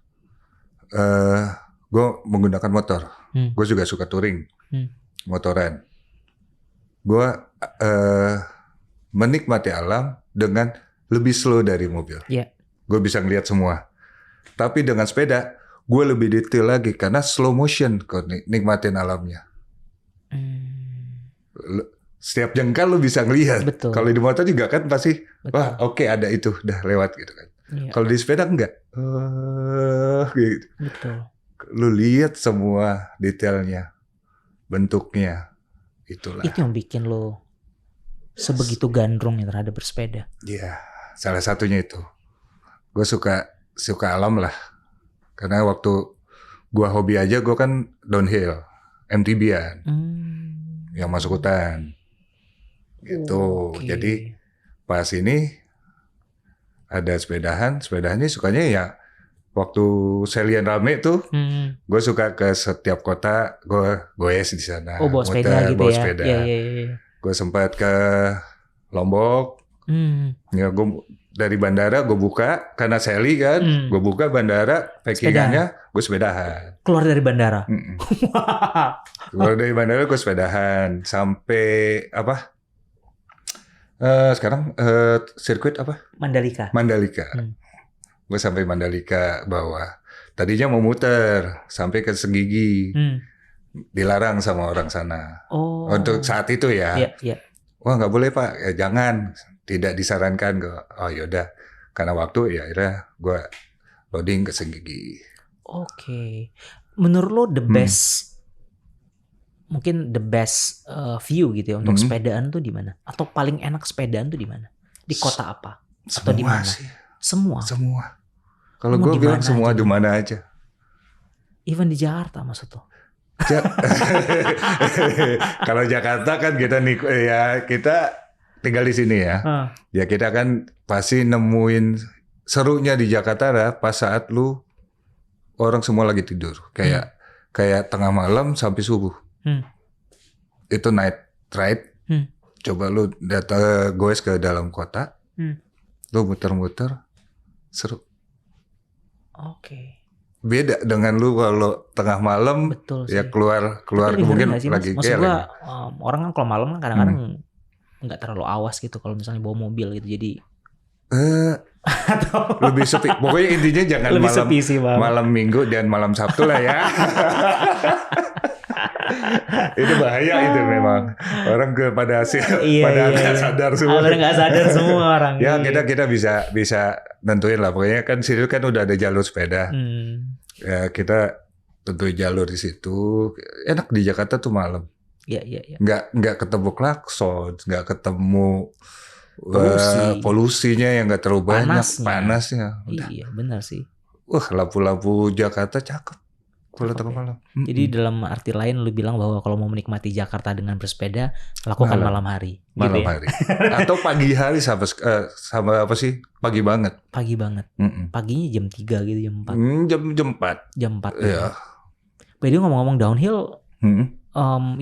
gue menggunakan motor. Gue juga suka touring, motoran. Gue menikmati alam dengan lebih slow dari mobil. Iya. Gue bisa ngelihat semua. Tapi dengan sepeda, gue lebih detail lagi karena slow motion kok nikmatin alamnya. Setiap jengkal lu bisa ngelihat. Kalau di motor juga kan pasti, wah oke, ada itu, udah lewat gitu kan. Iya. Kalau di sepeda enggak. Gitu. Betul. Lu lihat semua detailnya, bentuknya, itulah. Itu yang bikin lo sebegitu gandrung ya terhadap bersepeda. Iya, salah satunya itu. Gue suka alam lah. Karena waktu gue hobi aja, gue kan downhill, MTB-an, yang masuk hutan. Gitu. Jadi pas ini ada sepedahannya sukanya ya waktu selian rame tuh, gue suka ke setiap kota, gue goes di sana. Bawa sepeda gitu ya. Sepeda. Iya. Gue sempat ke Lombok. Ya gue dari bandara gue buka karena seli kan, gue buka bandara packingannya, gue sepedahan. Keluar dari bandara. Keluar dari bandara gue sepedahan sampai apa? Sekarang sirkuit apa? Mandalika. Gue sampai Mandalika bawah. Tadinya mau muter sampai ke Senggigi. Dilarang sama orang sana. Untuk saat itu ya. Iya. Wah nggak boleh Pak, ya, jangan. Tidak disarankan. Oh yaudah. Karena waktu ya akhirnya gue loading ke Senggigi. Oke. Menurut lo the best mungkin the best view gitu ya untuk sepedaan tuh di mana? Atau paling enak sepedaan tuh di mana? Di kota apa? Atau di mana? Semua. Kalau gue bilang semua di mana aja. Even di Jakarta maksud lo? Kalau Jakarta kan kita tinggal di sini ya. Ya kita kan pasti nemuin serunya di Jakarta lah pas saat lu orang semua lagi tidur. Kayak tengah malam sampai subuh. Itu night ride. Coba lu goes ke dalam kota. Lu muter-muter seru. Beda dengan lu kalau tengah malam. Betul sih. Ya keluar mungkin lagi maksud gua orang kan kalau malam kan kadang-kadang nggak terlalu awas gitu kalau misalnya bawa mobil gitu, jadi lebih sepi. Pokoknya intinya jangan malam Minggu dan malam Sabtu lah ya. Itu bahaya itu memang. Orang pada nggak sadar semua. Nggak sadar semua orang. Ya kita bisa nentuin lah. Pokoknya kan situ kan udah ada jalur sepeda. Ya kita tentuin jalur di situ. Enak di Jakarta tuh malam. Iya. Nggak ketemu klakson, nggak ketemu polusinya yang nggak terlalu banyak, panasnya. Iya benar sih. Wah lampu-lampu Jakarta cakep kalau tengah malam. Jadi dalam arti lain lu bilang bahwa kalau mau menikmati Jakarta dengan bersepeda, lakukan malam hari. Malam gitu ya? hari. Atau pagi hari sama apa sih? Pagi banget. Paginya jam 3 gitu, jam 4. Jam 4. Jam 4. Iya. By the way, ngomong-ngomong downhill,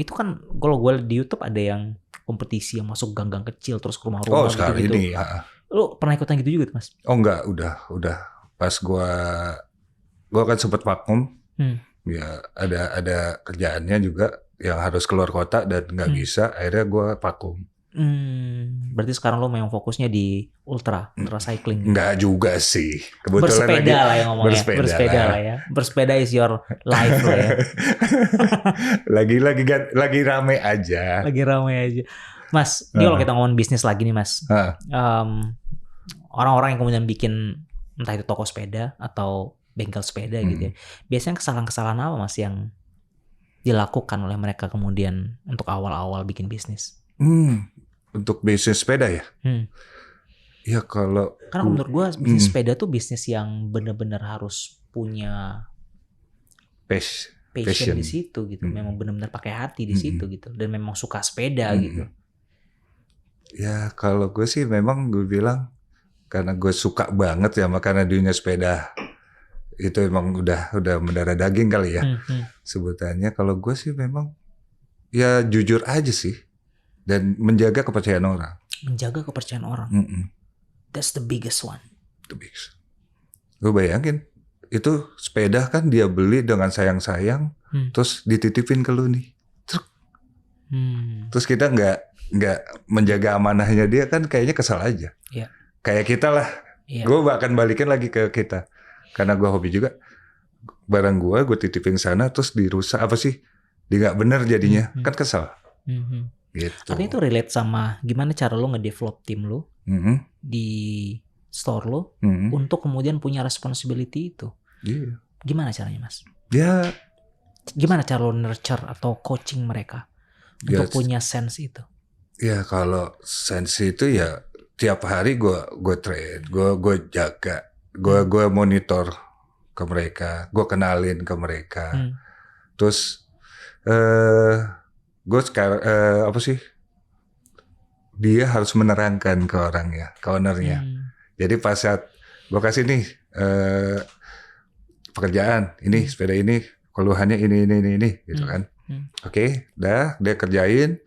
itu kan kalau gue di YouTube ada yang kompetisi yang masuk gang-gang kecil terus ke rumah-rumah gitu. Sekali ini ya. Lu pernah ikutan gitu juga Mas? Oh enggak, udah. Pas gua kan sempat vakum. Ya ada kerjaannya juga. yang harus keluar kota dan nggak bisa, akhirnya gue vakum. Berarti sekarang lo memang fokusnya di ultra cycling. Nggak juga sih. Kebetulan bersepeda lah yang ngomongnya. bersepeda lah ya. Bersepeda is your life lah ya. lagi rame aja. Lagi ramai aja. Mas, ini kalau kita ngomongin bisnis lagi nih Mas. Orang-orang yang kemudian bikin entah itu toko sepeda atau bengkel sepeda gitu ya. Biasanya kesalahan-kesalahan apa Mas yang dilakukan oleh mereka kemudian untuk awal-awal bikin bisnis? Untuk bisnis sepeda ya? Ya kalau... Karena menurut gue bisnis sepeda tuh bisnis yang benar-benar harus punya passion di situ gitu. Memang benar-benar pakai hati di situ gitu. Dan memang suka sepeda gitu. Ya kalau gue sih memang gue bilang karena gue suka banget ya karena dunia sepeda itu emang udah mendarah daging kali ya sebutannya. Kalau gue sih memang ya jujur aja sih. Dan menjaga kepercayaan orang. Menjaga kepercayaan orang. That's the biggest one. The biggest. Gue bayangin, itu sepeda kan dia beli dengan sayang-sayang, terus dititipin ke lu nih. Terus kita nggak menjaga amanahnya dia kan kayaknya kesal aja. Yeah. Kayak kita lah. Yeah. Gue bahkan balikin lagi ke kita. Karena gue hobi juga. Barang gue titipin sana, terus dirusak apa sih? Dia nggak bener jadinya. Kan kesal. Gitu. Artinya itu relate sama gimana cara lo ngedevelop tim lo di store lo untuk kemudian punya responsibility itu. Yeah. Gimana caranya Mas? Ya. Gimana cara lo nurture atau coaching mereka untuk punya sense itu? Ya kalau sense itu ya tiap hari gue train, gue jaga, gue monitor ke mereka, gue kenalin ke mereka. Terus gue sekarang apa sih? Dia harus menerangkan ke orangnya, ke ownernya. Jadi pas saat gue kasih nih pekerjaan, ini sepeda ini, keluhannya ini, gitu kan? Oke, dah dia kerjain,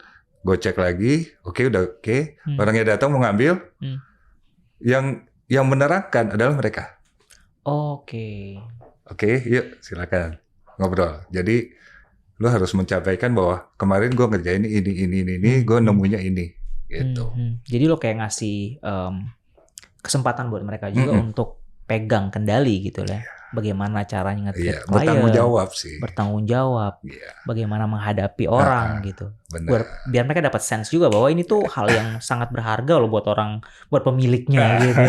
gue cek lagi, udah oke. Orangnya datang mau ngambil, yang menerangkan adalah mereka. Oke, yuk silakan ngobrol. Jadi lu harus mencapaikan bahwa kemarin gue ngerjain ini, gue nemunya ini, gitu. Jadi lo kayak ngasih kesempatan buat mereka juga untuk pegang kendali gitu lah. Bagaimana caranya nge-treat klien. Bertanggung jawab sih. Bertanggung jawab. Bagaimana menghadapi orang gitu. Biar mereka dapat sense juga bahwa ini tuh hal yang sangat berharga loh buat pemiliknya gitu.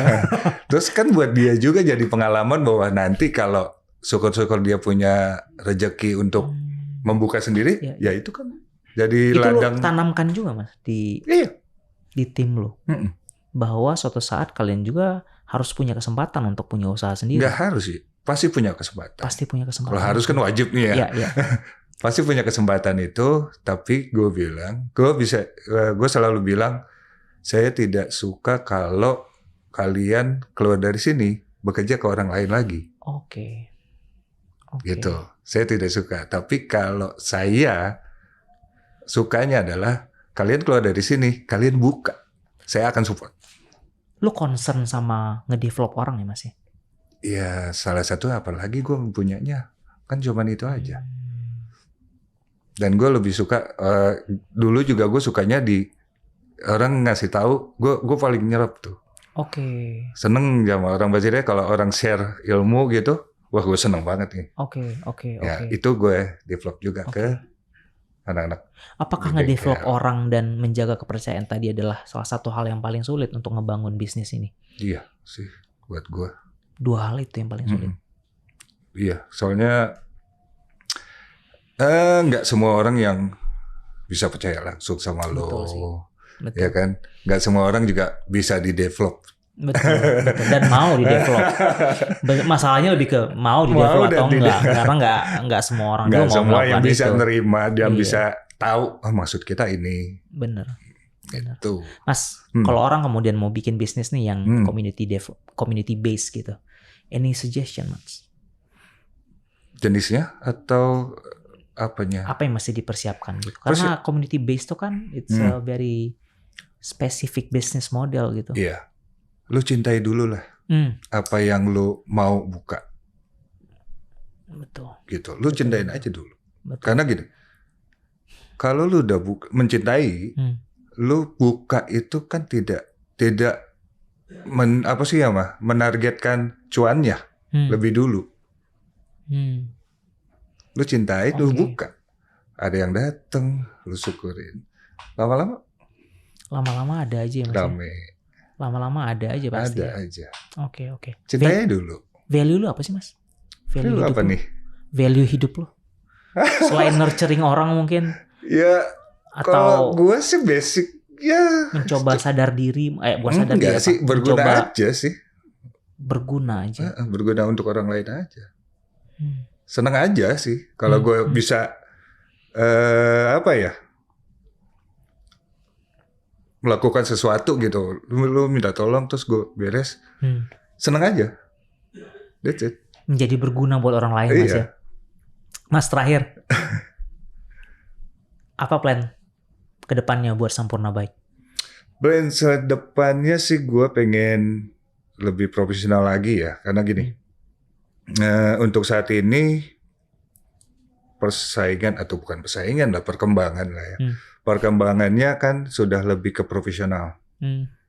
Terus kan buat dia juga jadi pengalaman bahwa nanti kalau syukur-syukur dia punya rezeki untuk membuka sendiri, ya itu kan jadi itu ladang. Itu lo tanamkan juga Mas di tim lo. Bahwa suatu saat kalian juga harus punya kesempatan untuk punya usaha sendiri. Nggak harus sih, pasti punya kesempatan. Kalau harus kan wajib nih ya. Pasti punya kesempatan itu, tapi gue bilang, gue selalu bilang, saya tidak suka kalau kalian keluar dari sini bekerja ke orang lain lagi. Oke. Gitu. Saya tidak suka. Tapi kalau saya sukanya adalah kalian keluar dari sini, kalian buka. Saya akan support. Lu concern sama ngedevelop orang ya Mas ya? Ya salah satu apalagi gue punyanya. Kan cuman itu aja. Dan gue lebih suka, dulu juga gue sukanya di orang ngasih tahu, gue paling nyerap tuh. Seneng sama orang Basirnya kalau orang share ilmu gitu. Wah gue seneng banget nih. Itu gue develop juga ke anak-anak. Apakah ngedevelop orang dan menjaga kepercayaan tadi adalah salah satu hal yang paling sulit untuk ngebangun bisnis ini? Iya sih, buat gue. Dua hal itu yang paling sulit. Iya, soalnya nggak semua orang yang bisa percaya langsung sama lo. Betul sih. Betul. Ya kan? Nggak semua orang juga bisa di-develop. Betul. Dan mau di-develop. Masalahnya lebih ke mau di-develop atau enggak. Karena enggak semua orang juga mau melakukan itu. Nggak semua yang bisa nerima, dia bisa tahu maksud kita ini. Bener. Gitu. Mas, kalau orang kemudian mau bikin bisnis nih yang community based gitu. Any suggestion, Mas? Jenisnya atau apanya? Apa yang mesti dipersiapkan gitu. Karena community based itu kan it's a very specific business model gitu. Iya. Lu cintai dulu lah apa yang lu mau buka. Betul. Gitu. Lu cintain aja dulu. Betul. Karena gini, Kalau lu udah mencintai, lu buka itu kan tidak menargetkan cuannya lebih dulu. Lu cintai, lu buka. Ada yang datang, lu syukurin. Lama-lama ada aja ya, Mas. Rame. Lama-lama ada aja pasti. Ada aja. Oke. Cintai dulu. Value lu apa sih, Mas? Value apa nih? Value hidup lu. Selain nurturing orang mungkin. Ya, kalau gue sih basic ya. Mencoba sadar diri. Bukan sadar diri. Enggak sih, berguna aja sih. Berguna aja. Berguna untuk orang lain aja. Senang aja sih. Kalau gue bisa melakukan sesuatu gitu, lu minta tolong terus gue beres, seneng aja. That's it. Menjadi berguna buat orang lain, Mas ya. Mas, terakhir, apa plan kedepannya buat Sampurna Bike? Plan kedepannya sih gue pengen lebih profesional lagi ya, karena gini, untuk saat ini perkembangan lah ya. Perkembangannya kan sudah lebih ke profesional.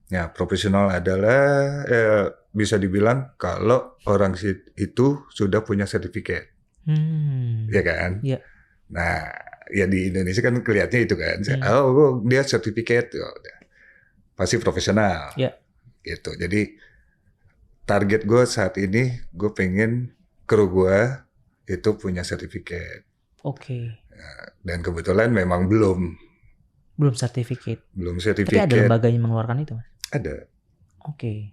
Ya, profesional adalah bisa dibilang kalau orang itu sudah punya sertifikat. Ya kan? Yeah. Nah, ya di Indonesia kan kelihatannya itu kan. Dia sertifikat. Pasti profesional. Yeah. Gitu. Jadi target gue saat ini, gue pengen kru gue itu punya sertifikat. Oke. Dan kebetulan memang belum sertifikat. Tapi ada lembaga yang mengeluarkan itu, Mas? Ada. Oke.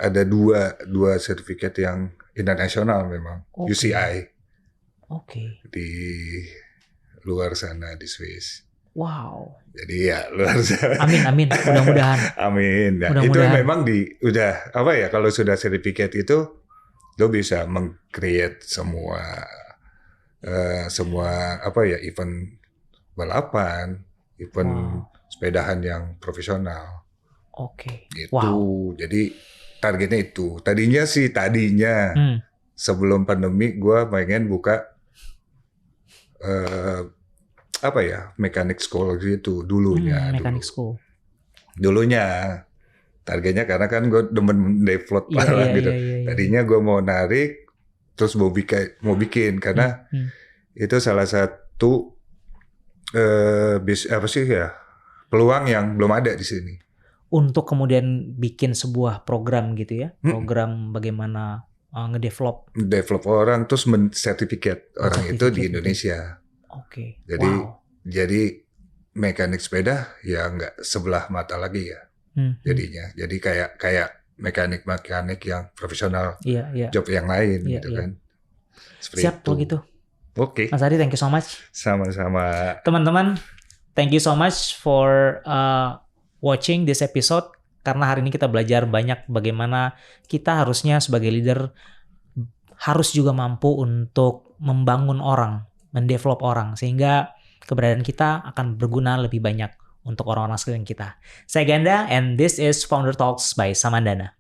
Ada dua sertifikat yang internasional memang. UCI. Oke. Di luar sana di Swiss. Wow. Jadi ya luar sana. Amin. Mudah-mudahan. Amin. Ya, itu memang kalau sudah sertifikat itu lo bisa meng-create semua event balapan, event sepedahan yang profesional. Oke. Gitu. Wow. Jadi targetnya itu. Tadinya sebelum pandemi gue pengen buka mechanic school gitu dulunya. School. Dulunya. Targetnya karena kan gue demen develop gitu. Iya. Tadinya gue mau narik terus mau bikin karena itu salah satu peluang yang belum ada di sini. Untuk kemudian bikin sebuah program gitu ya, program bagaimana ngedevelop orang terus mensertifikat orang itu di Indonesia. Oke. Jadi mekanik sepeda ya nggak sebelah mata lagi ya jadinya. Jadi kayak mekanik yang profesional, job yang lain gitu kan. Seperti Siap kalau gitu. Oke. Mas Adi, thank you so much. Sama-sama. Teman-teman, thank you so much for watching this episode. Karena hari ini kita belajar banyak bagaimana kita harusnya sebagai leader harus juga mampu untuk membangun orang, mendevelop orang. Sehingga keberadaan kita akan berguna lebih banyak untuk orang-orang sekeliling kita. Saya Ganda and this is Founder Talks by Samandana.